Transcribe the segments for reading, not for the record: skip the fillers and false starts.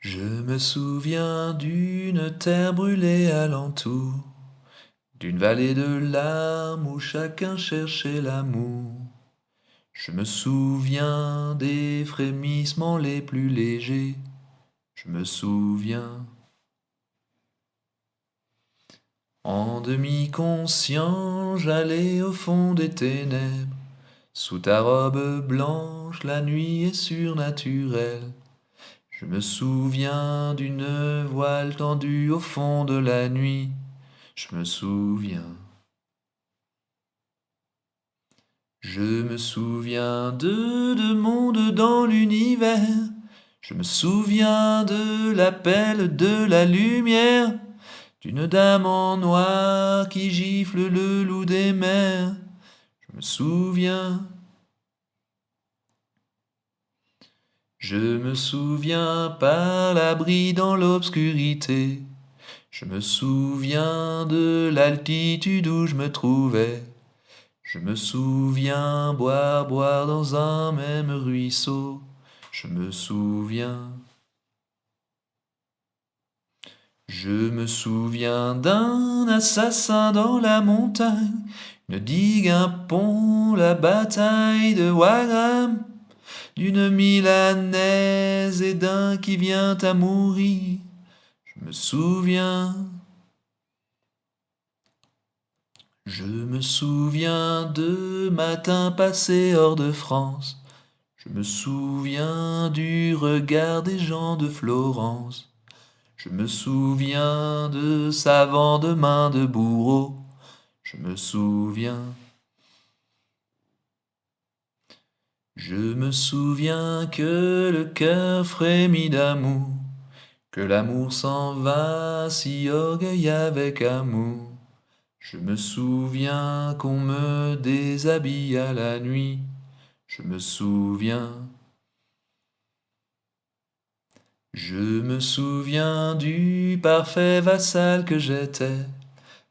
Je me souviens d'une terre brûlée alentour, d'une vallée de larmes où chacun cherchait l'amour. Je me souviens des frémissements les plus légers. Je me souviens. En demi-conscient, j'allais au fond des ténèbres. Sous ta robe blanche, la nuit est surnaturelle. Je me souviens d'une voile tendue au fond de la nuit. Je me souviens. Je me souviens de deux mondes dans l'univers. Je me souviens de l'appel de la lumière, d'une dame en noir qui gifle le loup des mers. Je me souviens. Je me souviens par l'abri dans l'obscurité. Je me souviens de l'altitude où je me trouvais. Je me souviens boire dans un même ruisseau. Je me souviens. Je me souviens d'un assassin dans la montagne, une digue, un pont, la bataille de Wagram, d'une milanaise et d'un qui vient à mourir. Je me souviens. Je me souviens de matins passés hors de France. Je me souviens du regard des gens de Florence. Je me souviens de savants de mains de bourreaux. Je me souviens. Je me souviens que le cœur frémit d'amour, que l'amour s'en va si orgueil avec amour. Je me souviens qu'on me déshabille à la nuit. Je me souviens. Je me souviens du parfait vassal que j'étais,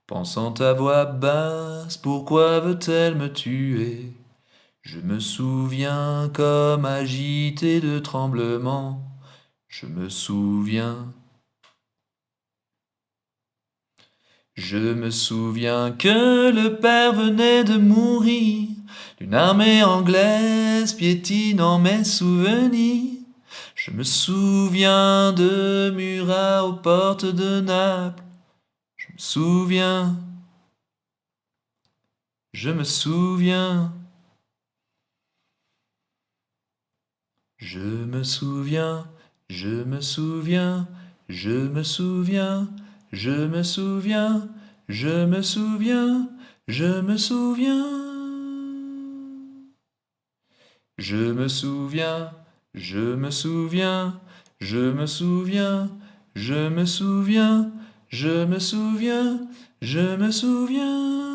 pensant à voix basse, pourquoi veut-elle me tuer? Je me souviens comme agité de tremblements. Je me souviens. Je me souviens que le père venait de mourir, d'une armée anglaise piétinant mes souvenirs. Je me souviens de Murat aux portes de Naples. Je me souviens. Je me souviens. Je me souviens. Je me souviens. Je me souviens. Je me souviens. Je me souviens. Je me souviens. Je me souviens. Je me souviens. Je me souviens. Je me souviens. Je me souviens. Je me souviens.